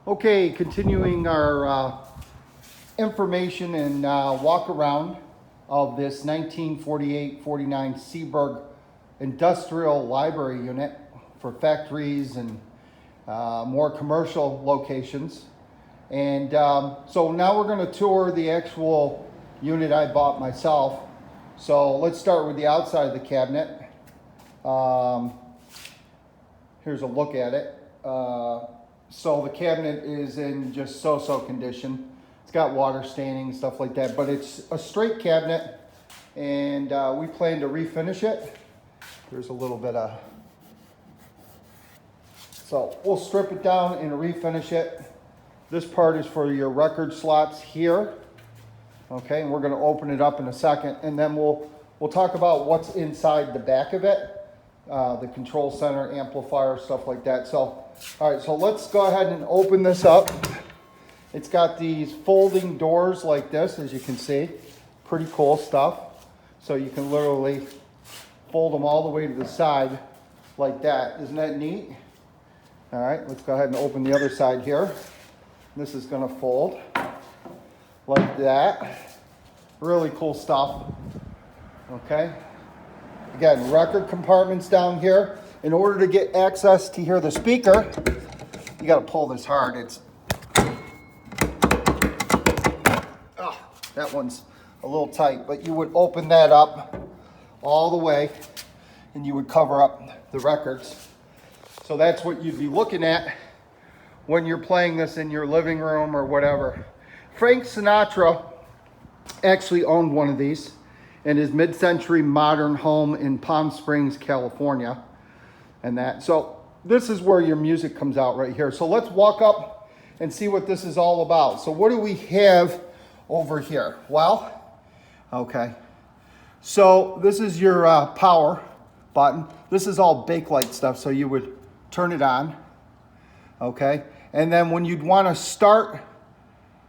Okay, continuing our information and walk around of this 1948-49 Seeburg Industrial Library unit for factories and more commercial locations. And so now we're going to tour the actual unit I bought myself. So let's start with the outside of the cabinet. Here's a look at it. So the cabinet is in just so-so condition. It's got water staining and stuff like that, but it's a straight cabinet, and we plan to refinish it. There's a little bit of, so we'll strip it down and refinish it. This part is for your record slots here. Okay, and we're going to open it up in a second, and then we'll talk about what's inside the back of it. The control center, amplifier, stuff like that. So, all right, so let's go ahead and open this up. It's got these folding doors like this, as you can see. Pretty cool stuff. So you can literally fold them all the way to the side like that. Isn't that neat? All right, let's go ahead and open the other side here. This is going to fold like that. Really cool stuff. Okay. Again, record compartments down here. In order to get access to hear the speaker, you got to pull this hard. That one's a little tight, but you would open that up all the way and you would cover up the records. So that's what you'd be looking at when you're playing this in your living room or whatever. Frank Sinatra actually owned one of these in his mid-century modern home in Palm Springs, California. And that, so this is where your music comes out right here. So let's walk up and see what this is all about. So what do we have over here? Well, okay. So this is your power button. This is all Bakelite stuff, so you would turn it on, okay? And then when you'd want to start,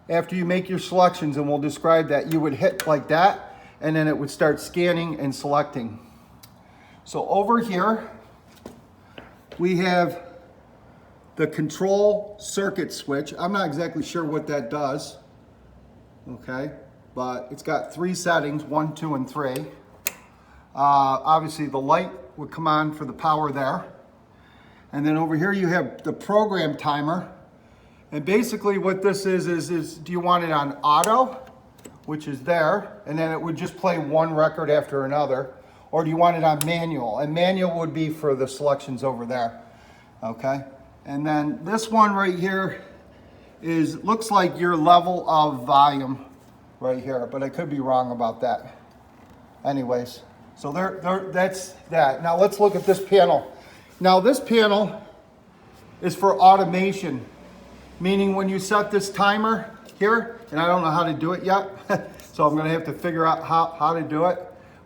after you make your selections, and we'll describe that, you would hit like that, and then it would start scanning and selecting. So over here, we have the control circuit switch. I'm not exactly sure what that does, okay? But it's got 3 settings, 1, 2, and 3. Obviously the light would come on for the power there. And then over here you have the program timer. And basically what this is do you want it on auto, which is there, and then it would just play one record after another, or do you want it on manual? And manual would be for the selections over there, okay? And then this one right here looks like your level of volume right here, but I could be wrong about that. Anyways, so that's that. Now let's look at this panel. Now this panel is for automation, meaning when you set this timer here, and I don't know how to do it yet, so I'm going to have to figure out how to do it,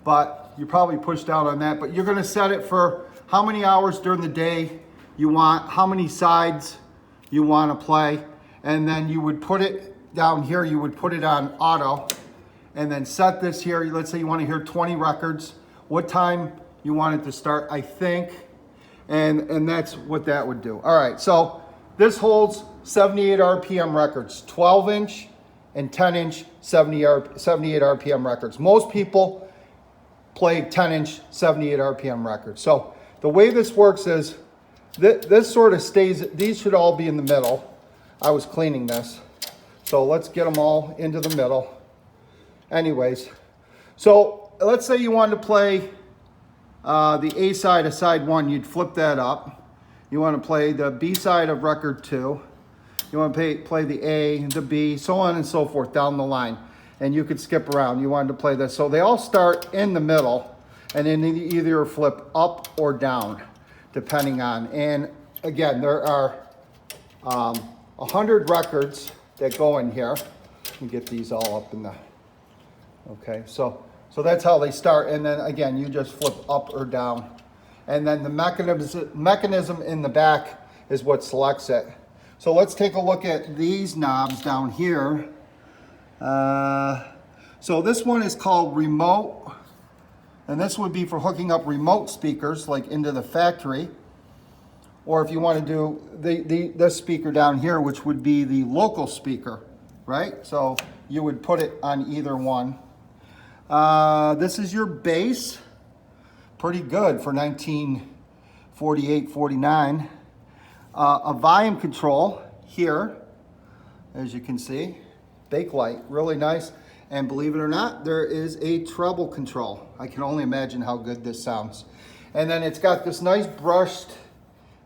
but you probably pushed out on that. But you're going to set it for how many hours during the day you want, how many sides you want to play, and then you would put it down here, you would put it on auto, and then set this here. Let's say you want to hear 20 records, what time you want it to start, I think, and that's what that would do. All right, so this holds 78 RPM records, 12-inch and 10-inch 78 RPM records. Most people play 10-inch 78 RPM records. So the way this works is this sort of stays, these should all be in the middle. I was cleaning this. So let's get them all into the middle. Anyways, so let's say you wanted to play the A side of side 1, you'd flip that up. You want to play the B side of record 2. You want to play the A, the B, so on and so forth down the line. And you could skip around. You wanted to play this. So they all start in the middle, and then either flip up or down, depending on. And again, there are 100 records that go in here. Let me get these all up in the, okay. So that's how they start. And then again, you just flip up or down. And then the mechanism in the back is what selects it. So let's take a look at these knobs down here. So this one is called remote, and this would be for hooking up remote speakers like into the factory. or if you want to do this speaker down here, which would be the local speaker, right? So you would put it on either one. This is your bass. Pretty good for 1948, 49. A volume control here, as you can see. Bakelite, really nice. And believe it or not, there is a treble control. I can only imagine how good this sounds. And then it's got this nice brushed,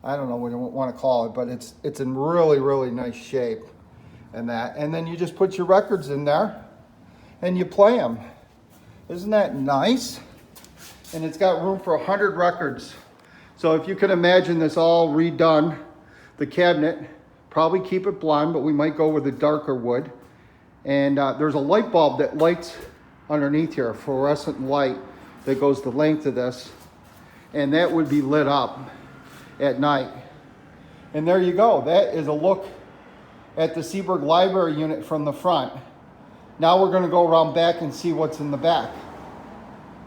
I don't know what you want to call it, but it's in really, really nice shape. And then you just put your records in there and you play them. Isn't that nice? And it's got room for 100 records. So if you can imagine this all redone, the cabinet, probably keep it blonde, but we might go with a darker wood. And there's a light bulb that lights underneath here, a fluorescent light that goes the length of this. And that would be lit up at night. And there you go. That is a look at the Seeburg Library unit from the front. Now we're going to go around back and see what's in the back.